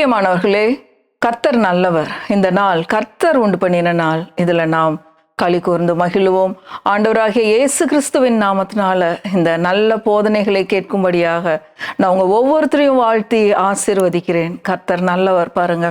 பிரியமானவர்களே, கர்த்தர் நல்லவர். இந்த நாள் கர்த்தர் உண்டு பண்ணின நாள். இதுல நாம் களி கூர்ந்து மகிழ்வோம். ஆண்டவராகிய இயேசு கிறிஸ்துவின் நாமத்தினால இந்த நல்ல போதனைகளை கேட்கும்படியாக நான் உங்க ஒவ்வொருத்தரையும் வாழ்த்தி ஆசீர்வதிக்கிறேன். கர்த்தர் நல்லவர். பாருங்க,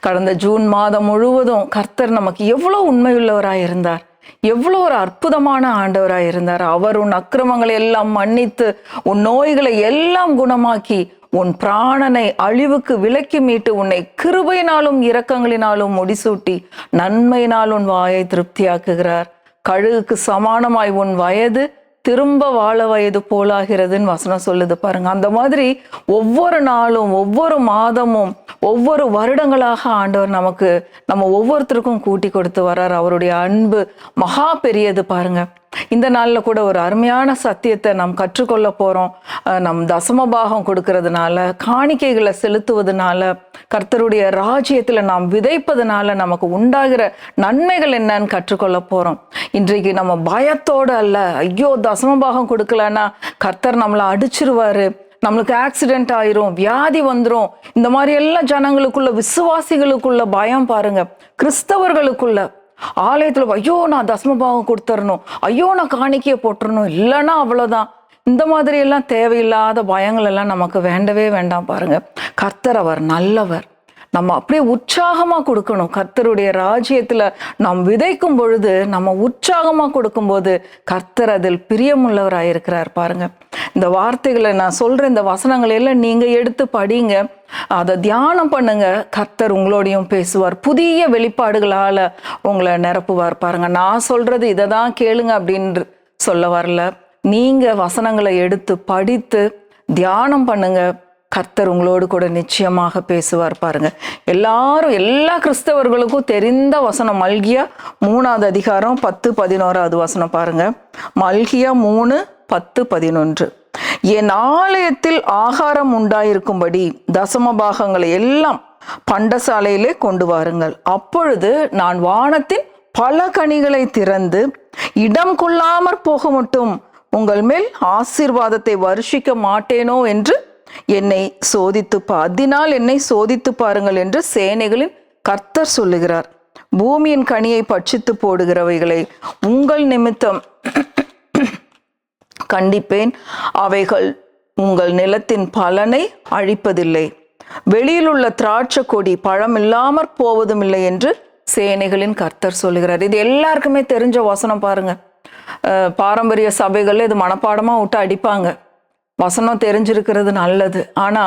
கடந்த ஜூன் மாதம் முழுவதும் கர்த்தர் நமக்கு எவ்வளவு உண்மையுள்ளவராய் இருந்தார், எவ்வளோ ஒரு அற்புதமான ஆண்டவராய் இருந்தார். அவர் உன் அக்கிரமங்களை எல்லாம் மன்னித்து உன் நோய்களை எல்லாம் குணமாக்கி உன் பிராணனை அழிவுக்கு விலக்கி மீட்டு உன்னை கிருபையினாலும் இரக்கங்களினாலும் முடிசூட்டி நன்மையினால் உன் வாயை திருப்தியாக்குகிறார். கழுகுக்கு சமானமாய் உன் வயது திரும்ப வாழ வயது போலாகிறதுன்னு வசனம் சொல்லுது. பாருங்க, அந்த மாதிரி ஒவ்வொரு நாளும் ஒவ்வொரு மாதமும் ஒவ்வொரு வருடங்களாக ஆண்டவர் நமக்கு நம்ம ஒவ்வொருத்தருக்கும் கூட்டி கொடுத்து வர்றார். அவருடைய அன்பு மகா பெரியது. பாருங்க, இந்த நாள்ல கூட ஒரு அருமையான சத்தியத்தை நாம் கற்றுக்கொள்ள போறோம். நம் தசமபாகம் கொடுக்கறதுனால, காணிக்கைகளை செலுத்துவதனால, கர்த்தருடைய ராஜ்யத்துல நாம் விதைப்பதனால நமக்கு உண்டாகிற நன்மைகள் என்னன்னு கற்றுக்கொள்ள போறோம். இன்றைக்கு நம்ம பயத்தோடு அல்ல, ஐயோ தசமபாகம் கொடுக்கலன்னா கர்த்தர் நம்மளை அடிச்சிருவாரு, நம்மளுக்கு ஆக்சிடென்ட் ஆயிரும், வியாதி வந்துரும், இந்த மாதிரி எல்லாம் ஜனங்களுக்குள்ள, விசுவாசிகளுக்குள்ள பயம். பாருங்க, கிறிஸ்தவர்களுக்குள்ள ஆலயத்துல ஐயோ நான் தசமபாகம் கொடுத்துடணும், ஐயோ நான் காணிக்கையை போட்டுறணும், இல்லைன்னா அவ்வளவுதான். இந்த மாதிரி எல்லாம் தேவையில்லாத பயங்கள் எல்லாம் நமக்கு வேண்டவே வேண்டாம். பாருங்க, கர்த்தர் அவர் நல்லவர். நம்ம அப்படியே உற்சாகமா கொடுக்கணும். கர்த்தருடைய ராஜ்யத்துல நாம் விதைக்கும் பொழுது, நம்ம உற்சாகமா கொடுக்கும்போது கர்த்தர் அதில் பிரியமுள்ளவராயிருக்கிறார். பாருங்க, இந்த வார்த்தைகளை நான் சொல்ற இந்த வசனங்களை எல்லாம் நீங்க எடுத்து படிங்க, அதை தியானம் பண்ணுங்க. கர்த்தர் உங்களோடையும் பேசுவார், புதிய வெளிப்பாடுகளால உங்களை நிரப்புவார். பாருங்க, நான் சொல்றது இதை தான் கேளுங்க அப்படின்னு சொல்ல வரல. நீங்க வசனங்களை எடுத்து படித்து தியானம் பண்ணுங்க. கர்த்தர் உங்களோடு கூட நிச்சயமாக பேசுவார். பாருங்க, எல்லா கிறிஸ்தவர்களுக்கும் தெரிந்த வசனம் மல்கியா 3வது அதிகாரம் 10-11 வசனம். பாருங்க, மல்கியா 3:10-11. என் ஆலயத்தில் ஆகாரம் உண்டாயிருக்கும்படி தசம பாகங்களை எல்லாம் பண்டசாலையிலே கொண்டு வாருங்கள். அப்பொழுது நான் வானத்தின் பல கனிகளை திறந்து இடம் கொள்ளாமற் போக மட்டும் உங்கள் மேல் ஆசீர்வாதத்தை வருஷிக்க மாட்டேனோ என்று என்னை அதனால் என்னை சோதித்து பாருங்கள் என்று சேனைகளின் கர்த்தர் சொல்லுகிறார். பூமியின் கனியை பட்சித்து போடுகிறவைகளை உங்கள் நிமித்தம் கண்டிப்பேன், அவைகள் உங்கள் நிலத்தின் பலனை அழிப்பதில்லை. வெளியில் உள்ள திராட்சை கொடி பழம் இல்லாமற் போவதும் இல்லை என்று சேனைகளின் கர்த்தர் சொல்லுகிறார். இது எல்லாருக்குமே தெரிஞ்ச வசனம். பாருங்க, பாரம்பரிய சபைகள்ல இது மனப்பாடமா விட்டு அடிப்பாங்க. வசனம் தெரிஞ்சிருக்கிறது நல்லது, ஆனா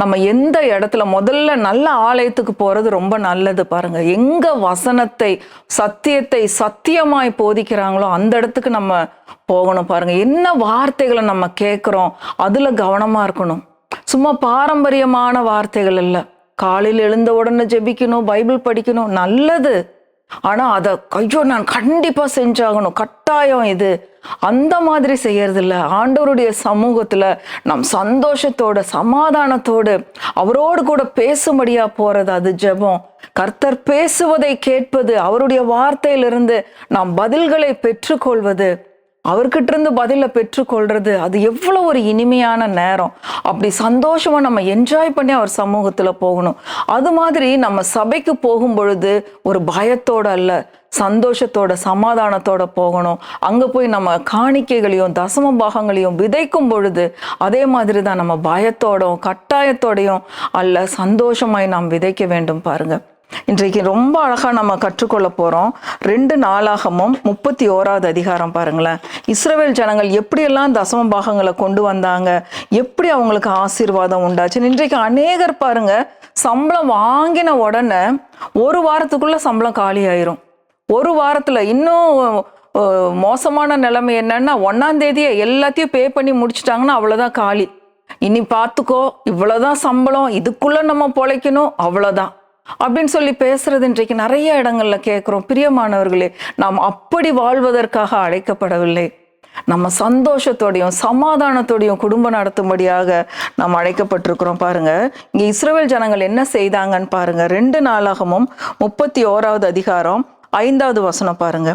நம்ம எந்த இடத்துல முதல்ல நல்ல ஆலயத்துக்கு போறது ரொம்ப நல்லது. பாருங்க, எங்க வசனத்தை சத்தியத்தை சத்தியமாய் போதிக்கிறாங்களோ அந்த இடத்துக்கு நம்ம போகணும். பாருங்க, என்ன வார்த்தைகளை நம்ம கேட்கிறோம் அதுல கவனமா இருக்கணும். சும்மா பாரம்பரியமான வார்த்தைகள் இல்ல. காலையில் எழுந்த உடனே ஜெபிக்கணும், பைபிள் படிக்கணும், நல்லது. ஆனா அதை ஐயோ நான் கண்டிப்பா செஞ்சாகணும், கட்டாயம் இது, அந்த மாதிரி செய்யறது இல்ல. ஆண்டவருடைய சமூகத்துல நம் சந்தோஷத்தோட சமாதானத்தோடு அவரோடு கூட பேசும்படியா போறது, அது ஜெபம். கர்த்தர் பேசுவதை கேட்பது, அவருடைய வார்த்தையிலிருந்து நாம் பதில்களை பெற்றுக்கொள்வது, அவர்கிட்ட இருந்து பதில பெற்றுக்கொள்றது, அது எவ்வளவு ஒரு இனிமையான நேரம். அப்படி சந்தோஷமா நம்ம என்ஜாய் பண்ணி அவர் சமூகத்துல போகணும். அது மாதிரி நம்ம சபைக்கு போகும் பொழுது ஒரு பயத்தோட அல்ல, சந்தோஷத்தோட சமாதானத்தோட போகணும். அங்க போய் நம்ம காணிக்கைகளையும் தசம பாகங்களையும் விதைக்கும் பொழுது அதே மாதிரி தான் நம்ம பயத்தோடும் கட்டாயத்தோடையும் அல்ல, சந்தோஷமாய் நாம் விதைக்க வேண்டும். பாருங்க, இன்றைக்கு ரொம்ப அழகா நம்ம கற்றுக்கொள்ள போறோம். 2 நாளாகமும் 31வது அதிகாரம். பாருங்களேன், இஸ்ரவேல் ஜனங்கள் எப்படியெல்லாம் தசம பாகங்களை கொண்டு வந்தாங்க, எப்படி அவங்களுக்கு ஆசீர்வாதம் உண்டாச்சு. இன்றைக்கு அநேகர் பாருங்க, சம்பளம் வாங்கின உடனே ஒரு வாரத்துக்குள்ள சம்பளம் காலி ஆயிரும். ஒரு வாரத்துல இன்னும் மோசமான நிலைமை என்னன்னா, 1ஆம் தேதியே எல்லாத்தையும் பே பண்ணி முடிச்சுட்டாங்கன்னா அவ்வளவுதான் காலி. இனி பார்த்துக்கோ, இவ்வளவுதான் சம்பளம், இதுக்குள்ள நம்ம பொழைக்கணும், அவ்வளவுதான் அப்படின்னு சொல்லி பேசுறது இன்றைக்கு நிறைய இடங்கள்ல கேட்கிறோம். பிரியமானவர்களே, நாம் அப்படி வாழ்வதற்காக அழைக்கப்படவில்லை. நம்ம சந்தோஷத்தோடையும் சமாதானத்தோடையும் குடும்பம் நடத்தும்படியாக நாம் அழைக்கப்பட்டிருக்கிறோம். பாருங்க, இங்க இஸ்ரவேல் ஜனங்கள் என்ன செய்தாங்கன்னு பாருங்க. 2 நாளாகமும் 31வது அதிகாரம் 5வது வசனம். பாருங்க,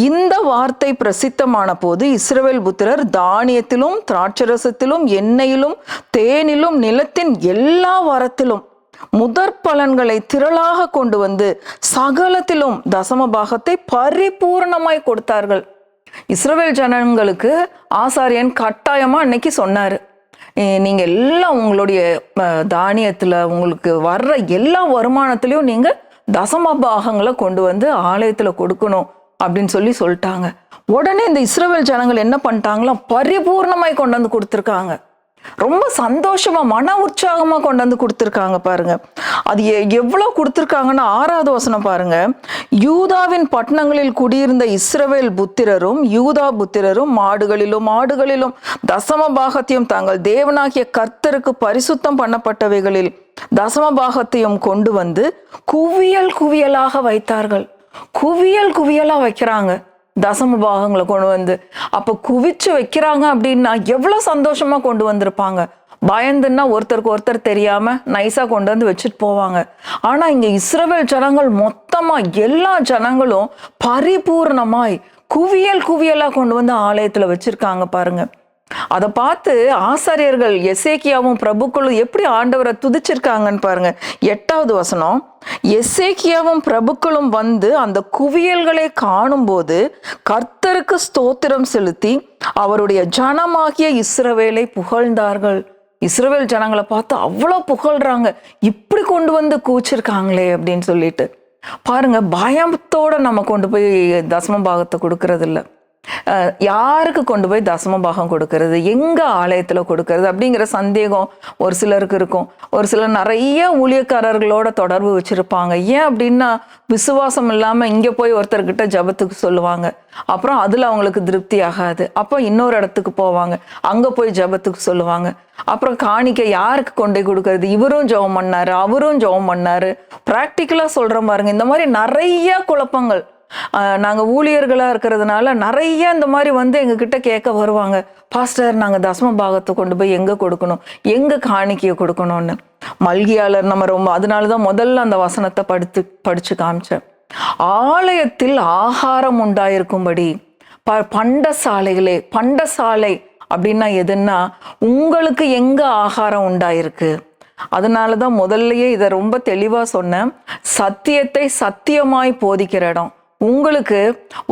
இந்த வார்த்தை பிரசித்தமான போது இஸ்ரவேல் புத்திரர் தானியத்திலும் திராட்சரசத்திலும் எண்ணெயிலும் தேனிலும் நிலத்தின் எல்லா வரத்திலும் முதற் பலன்களை திரளாக கொண்டு வந்து சகலத்திலும் தசம பாகத்தை பரிபூர்ணமாய் கொடுத்தார்கள். இஸ்ரவேல் ஜனங்களுக்கு ஆசாரியன் கட்டாயமா அன்னைக்கு சொன்னாரு, நீங்க எல்லாம் உங்களுடைய தானியத்துல உங்களுக்கு வர்ற எல்லா வருமானத்திலையும் நீங்க தசம பாகங்களை கொண்டு வந்து ஆலயத்துல கொடுக்கணும் அப்படின்னு சொல்லிட்டாங்க. உடனே இந்த இஸ்ரவேல் ஜனங்கள் என்ன பண்ணிட்டாங்களோ பரிபூர்ணமாய் கொண்டு வந்து கொடுத்துருக்காங்க. ரொம்ப சந்தோஷமா மன உற்சாகமா கொண்டு வந்து கொடுத்துருக்காங்க பாருங்க. அது எவ்வளவு கொடுத்துருக்காங்கன்னா 6வது வசனம் பாருங்க. யூதாவின் பட்டணங்களில் குடியிருந்த இஸ்ரவேல் புத்திரரும் யூதா புத்திரரும் மாடுகளிலும் தசம பாகத்தையும் தங்கள் தேவனாகிய கர்த்தருக்கு பரிசுத்தம் பண்ணப்பட்டவைகளில் தசம பாகத்தையும் கொண்டு வந்து குவியல் குவியலாக வைத்தார்கள். குவியல் குவியலா வைக்கிறாங்க தசம பாகங்களை கொண்டு வந்து. அப்ப குவிச்சு வைக்கிறாங்க அப்படின்னா எவ்வளவு சந்தோஷமா கொண்டு வந்திருப்பாங்க. பயந்துன்னா ஒருத்தருக்கு ஒருத்தர் தெரியாம நைஸா கொண்டு வந்து வச்சுட்டு போவாங்க. ஆனா இங்க இஸ்ரவேல் ஜனங்கள் மொத்தமா எல்லா ஜனங்களும் பரிபூர்ணமாய் குவியல் குவியலா கொண்டு வந்து ஆலயத்துல வச்சிருக்காங்க பாருங்க. அதை பார்த்து ஆசாரியர்கள் எசேக்கியாவும் பிரபுக்களும் எப்படி ஆண்டவரை துதிச்சிருக்காங்கன்னு பாருங்க. 8வது வசனம். எசேக்கியாவும் பிரபுக்களும் வந்து அந்த குவியல்களை காணும் போது கர்த்தருக்கு ஸ்தோத்திரம் செலுத்தி அவருடைய ஜனமாகிய இஸ்ரவேலை புகழ்ந்தார்கள். இஸ்ரவேல் ஜனங்களை பார்த்து அவ்வளவு புகழ்றாங்க, இப்படி கொண்டு வந்து கூச்சிருக்காங்களே அப்படின்னு சொல்லிட்டு. பாருங்க, பயத்தோட நம்ம கொண்டு போய் தசம பாகத்தை கொடுக்கறது இல்லை. யாருக்கு கொண்டு போய் தசம பாகம் கொடுக்கறது, எங்க ஆலயத்துல கொடுக்கறது அப்படிங்கிற சந்தேகம் ஒரு சிலருக்கு இருக்கும். ஒரு சிலர் நிறைய ஊழியக்காரர்களோட தொடர்பு வச்சிருப்பாங்க. ஏன் அப்படின்னா விசுவாசம் இல்லாம இங்க போய் ஒருத்தர்கிட்ட ஜபத்துக்கு சொல்லுவாங்க, அப்புறம் அதுல அவங்களுக்கு திருப்தி ஆகாது, அப்போ இன்னொரு இடத்துக்கு போவாங்க, அங்க போய் ஜபத்துக்கு சொல்லுவாங்க, அப்புறம் காணிக்க யாருக்கு கொண்டு கொடுக்கறது, இவரும் ஜெபம் பண்ணாரு அவரும் ஜெபம் பண்ணாரு. பிராக்டிக்கலா சொல்றேன் பாருங்க, இந்த மாதிரி நிறைய குழப்பங்கள். நாங்கள் ஊழியர்களாக இருக்கிறதுனால நிறைய இந்த மாதிரி வந்து எங்ககிட்ட கேட்க வருவாங்க, பாஸ்டர் நாங்கள் தசம பாகத்தை கொண்டு போய் எங்கே கொடுக்கணும், எங்கே காணிக்கையை கொடுக்கணும்னு. மல்கியாளர் நம்ம ரொம்ப அதனால தான் முதல்ல அந்த வசனத்தை படித்து காமிச்சேன். ஆலயத்தில் ஆகாரம் உண்டாயிருக்கும்படி பண்டசாலைகளே, பண்டசாலை அப்படின்னா எதுன்னா உங்களுக்கு எங்கே ஆகாரம் உண்டாயிருக்கு. அதனால தான் முதல்லயே இதை ரொம்ப தெளிவாக சொன்னேன். சத்தியத்தை சத்தியமாய் போதிக்கிற இடம். உங்களுக்கு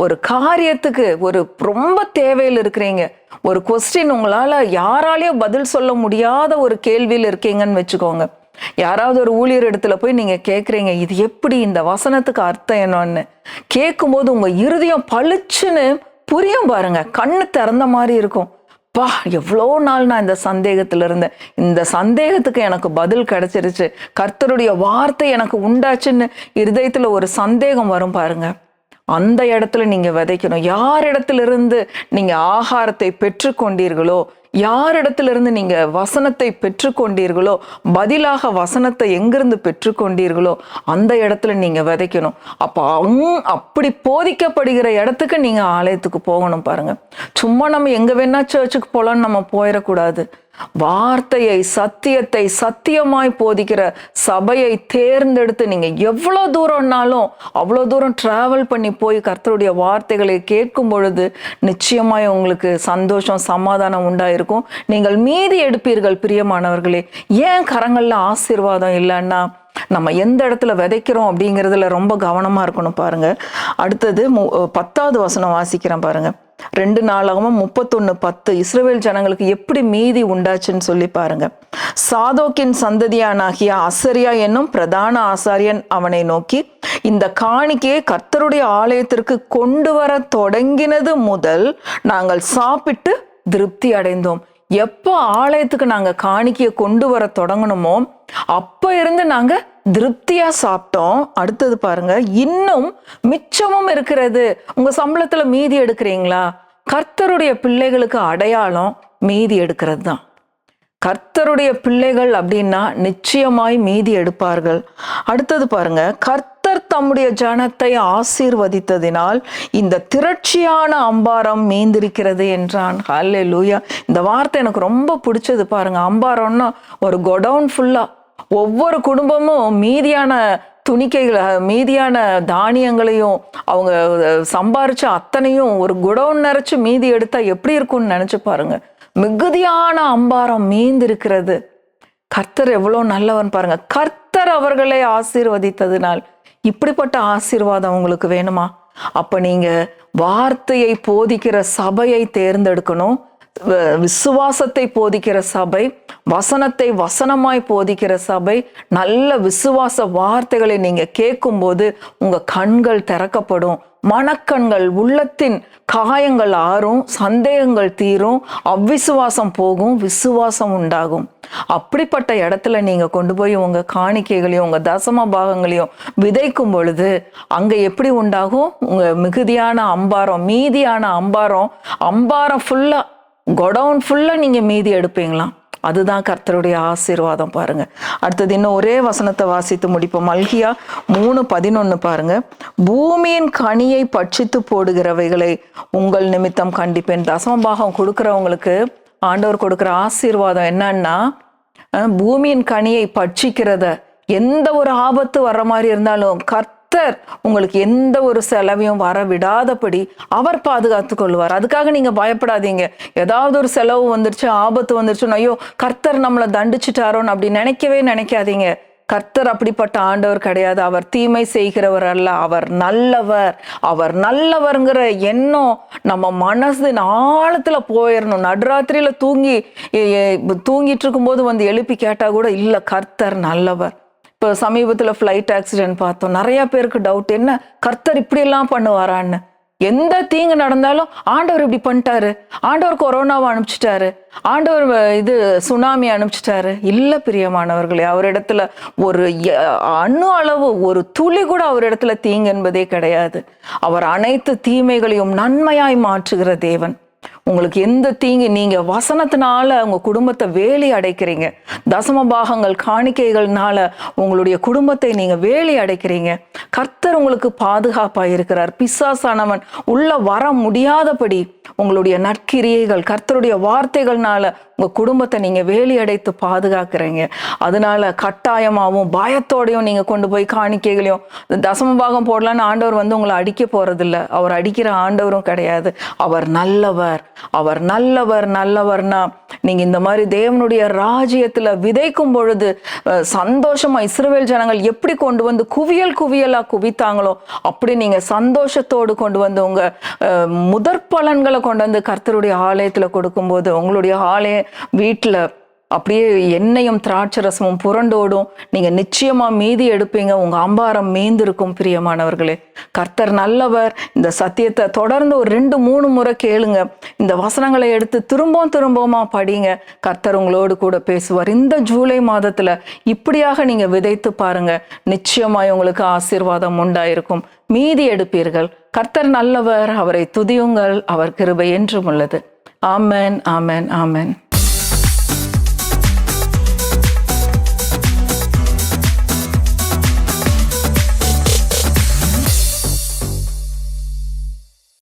ஒரு காரியத்துக்கு ஒரு ரொம்ப தேவையில் இருக்கிறீங்க, ஒரு கொஸ்டின் உங்களால யாராலையும் பதில் சொல்ல முடியாத ஒரு கேள்வியில் இருக்கீங்கன்னு வச்சுக்கோங்க. யாராவது ஒரு ஊழியர் இடத்துல போய் நீங்க கேட்குறீங்க, இது எப்படி, இந்த வசனத்துக்கு அர்த்தம் என்னன்னு கேட்கும்போது உங்க இருதயம் பளிச்சுன்னு புரியும் பாருங்க, கண்ணு திறந்த மாதிரி இருக்கும். பா, எவ்வளோ நாள் நான் இந்த சந்தேகத்துல இருந்தேன், இந்த சந்தேகத்துக்கு எனக்கு பதில் கிடைச்சிருச்சு, கர்த்தருடைய வார்த்தை எனக்கு உண்டாச்சுன்னு இருதயத்துல ஒரு சந்தேகம் வரும் பாருங்க. அந்த இடத்துல நீங்க விதைக்கணும். யார் இடத்துல இருந்து நீங்க ஆகாரத்தை பெற்றுக்கொண்டீர்களோ, யார் இடத்துல இருந்து நீங்க வசனத்தை பெற்றுக்கொண்டீர்களோ, பதிலாக வசனத்தை எங்கிருந்து பெற்றுக்கொண்டீர்களோ அந்த இடத்துல நீங்க விதைக்கணும். அப்போ அப்படி போதிக்கப்படுகிற இடத்துக்கு நீங்க ஆலயத்துக்கு போகணும் பாருங்க. சும்மா நம்ம எங்க வேணா சர்ச்சுக்கு போலான்னு நம்ம போயிடக்கூடாது. வார்த்தையை சத்தியத்தை சத்தியமாய் போதிக்கிற சபையை தேர்ந்தெடுத்து நீங்க எவ்வளோ தூரம்னாலும் அவ்வளோ தூரம் டிராவல் பண்ணி போய் கர்த்தருடைய வார்த்தைகளை கேட்கும் பொழுது நிச்சயமாய் உங்களுக்கு சந்தோஷம் சமாதானம் உண்டாயிருக்கும். நீங்கள் மீதி எடுப்பீர்கள் பிரியமானவர்களே. ஏன் கரங்கள்ல ஆசீர்வாதம் இல்லைன்னா நம்ம எந்த இடத்துல விதைக்கிறோம் அப்படிங்கிறதுல ரொம்ப கவனமா இருக்கணும் பாருங்க. அடுத்தது 10வது வசனம் வாசிக்கிறேன் பாருங்க. 2 நாளாகவும் 31:10 இஸ்ரவேல் ஜனங்களுக்கு எப்படி மீதி உண்டாச்சுன்னு சொல்லி பாருங்க. சாதோக்கின் சந்ததியானாகிய அசரியா என்னும் பிரதான ஆசாரியன் அவனை நோக்கி, இந்த காணிக்கையை கர்த்தருடைய ஆலயத்திற்கு கொண்டு வர தொடங்கினது முதல் நாங்கள் சாப்பிட்டு திருப்தி அடைந்தோம். எப்போ ஆலயத்துக்கு நாங்க காணிக்கையை கொண்டு வர தொடங்கணுமோ அப்ப இருந்து நாங்க திருப்தியா சாப்பிட்டோம். அடுத்தது பாருங்க, இன்னும் மிச்சமும் இருக்கிறது. உங்க சம்பளத்துல மீதி எடுக்கிறீங்களா? கர்த்தருடைய பிள்ளைகளுக்கு அடையாளம் மீதி எடுக்கிறது தான். கர்த்தருடைய பிள்ளைகள் அப்படின்னா நிச்சயமாய் மீதி எடுப்பார்கள். அடுத்தது பாருங்க, கர்த்தர் தம்முடைய ஜனத்தை ஆசீர்வதித்ததினால் இந்த திரட்சியான அம்பாரம் மீந்திருக்கிறது என்றான். ஹல்லேலூயா. இந்த வார்த்தை எனக்கு ரொம்ப பிடிச்சது பாருங்க. அம்பாரம்னா ஒரு கொடவுன் ஃபுல்லா, ஒவ்வொரு குடும்பமும் மீதியான துணிக்கைகளை மீதியான தானியங்களையும் அவங்க சம்பாரிச்ச அத்தனையும் ஒரு குடவுன் நிறைச்சு மீதி எடுத்தா எப்படி இருக்கும்னு நினைச்சு பாருங்க. மிகுதியான அம்பாரம் மீந்திருக்கிறது. கர்த்தர் எவ்வளவு நல்லவன் பாருங்க. கர்த்தர் கர்த்தர் அவர்களை ஆசீர்வதித்ததினால். இப்படிப்பட்ட ஆசீர்வாதம் உங்களுக்கு வேணுமா? அப்ப நீங்க வார்த்தையை போதிக்கிற சபையை தேர்ந்தெடுக்கணும். விசுவாசத்தை போதிக்கிற சபை, வசனத்தை வசனமாய் போதிக்கிற சபை, நல்ல விசுவாச வார்த்தைகளை நீங்க கேட்கும்போது உங்க கண்கள் திறக்கப்படும், மனக்கண்கள், உள்ளத்தின் காயங்கள் ஆறும், சந்தேகங்கள் தீரும், அவ்விசுவாசம் போகும், விசுவாசம் உண்டாகும். அப்படிப்பட்ட இடத்துல நீங்க கொண்டு போய் உங்க காணிக்கைகளையும் உங்க தசம பாகங்களையும் விதைக்கும் பொழுது அங்க எப்படி உண்டாகும்? உங்க மிகுதியான அம்பாரம், மீதியான அம்பாரம் ஃபுல்லா, கொடவுன் ஃபுல்லா நீங்க மீதி எடுப்பீங்களாம். அதுதான் கர்த்தருடைய ஆசீர்வாதம். பாருங்க, அடுத்தது இன்னும் ஒரே வசனத்தை வாசித்து முடிப்போம். மல்கியா 3:11 பாருங்க. பூமியின் கனியை பட்சித்து போடுகிறவைகளை உங்கள் நிமித்தம் கண்டிப்பேன். தசமபாகம் கொடுக்கிறவங்களுக்கு ஆண்டவர் கொடுக்கிற ஆசீர்வாதம் என்னன்னா, பூமியின் கனியை பட்சிக்கிறத, எந்த ஒரு ஆபத்து வர்ற மாதிரி இருந்தாலும் கர்த்தர் உங்களுக்கு எந்த ஒரு செலவையும் வர விடாதபடி அவர் பாதுகாத்து கொள்வார். அதுக்காக நீங்க பயப்படாதீங்க. ஏதாவது ஒரு செலவு வந்துருச்சு, ஆபத்து வந்துருச்சுன்னு ஐயோ கர்த்தர் நம்மளை தண்டிச்சுட்டாரோன்னு அப்படி நினைக்காதீங்க. கர்த்தர் அப்படிப்பட்ட ஆண்டவர் கிடையாது. அவர் தீமை செய்கிறவர் அல்ல, அவர் நல்லவர். அவர் நல்லவர்ங்கிற எண்ணம் நம்ம மனசின் ஆழத்துல போயிடணும். நடுராத்திரியில தூங்கிட்டு இருக்கும்போது வந்து எழுப்பி கேட்டா கூட இல்ல, கர்த்தர் நல்லவர். இப்போ சமீபத்தில் ஃப்ளைட் ஆக்சிடென்ட் பார்த்தோம். நிறைய பேருக்கு டவுட், என்ன கர்த்தர் இப்படியெல்லாம் பண்ணுவாரான்னு. எந்த தீங்கு நடந்தாலும் ஆண்டவர் இப்படி பண்ணிட்டாரு, ஆண்டவர் கொரோனாவை அனுப்பிச்சிட்டாரு, ஆண்டவர் சுனாமி அனுப்பிச்சிட்டாரு. இல்லை பிரியமானவர்களே, அவரிடத்துல ஒரு அணு அளவு, ஒரு துளி கூட அவரிடத்துல தீங்கு என்பதே கிடையாது. அவர் அனைத்து தீமைகளையும் நன்மையாய் மாற்றுகிற தேவன். உங்களுக்கு எந்த தீங்கு, நீங்க வசனத்தினால உங்க குடும்பத்தை வேலி அடைக்கிறீங்க, தசம பாகங்கள் காணிக்கைகள்னால உங்களுடைய குடும்பத்தை நீங்க வேலி அடைக்கிறீங்க. கர்த்தர் உங்களுக்கு பாதுகாப்பா இருக்கிறார். பிசாசானவன் உள்ள வர முடியாதபடி உங்களுடைய நற்கிரியைகள், கர்த்தருடைய வார்த்தைகள்னால உங்க குடும்பத்தை நீங்க வேலி அடைத்து பாதுகாக்கிறீங்க. அதனால கட்டாயமாகவும் பயத்தோடையும் நீங்க கொண்டு போய் காணிக்கைகளையும் தசம பாகம் போடலான்னு ஆண்டவர் வந்து உங்களை அடிக்க போறதில்ல. அவர் அடிக்கிற ஆண்டவரும் கிடையாது. அவர் நல்லவர்னா நீங்க இந்த மாதிரி தேவனுடைய ராஜ்யத்துல விதைக்கும் பொழுது சந்தோஷமா, இஸ்ரவேல் ஜனங்கள் எப்படி கொண்டு வந்து குவியலா குவித்தாங்களோ அப்படி நீங்க சந்தோஷத்தோடு கொண்டு வந்து உங்க முதற் பலன்களை கொண்டு வந்து கர்த்தருடைய ஆலயத்துல கொடுக்கும்போது உங்களுடைய ஆலய வீட்டுல அப்படியே எண்ணெயும் திராட்சரசமும் புரண்டோடும். நீங்க நிச்சயமா மீதி எடுப்பீங்க. உங்க அம்பாரம் மீந்திருக்கும். பிரியமானவர்களே, கர்த்தர் நல்லவர். இந்த சத்தியத்தை தொடர்ந்து ஒரு 2-3 முறை கேளுங்க. இந்த வசனங்களை எடுத்து திரும்பவுமா படிங்க. கர்த்தர் உங்களோடு கூட பேசுவார். இந்த ஜூலை மாதத்துல இப்படியாக நீங்க விதைத்து பாருங்க. நிச்சயமாய் உங்களுக்கு ஆசீர்வாதம் உண்டாயிருக்கும். மீதி எடுப்பீர்கள். கர்த்தர் நல்லவர். அவரை துதியுங்கள். அவர் கிருபை என்றும் உள்ளது. ஆமென், ஆமென், ஆமென்.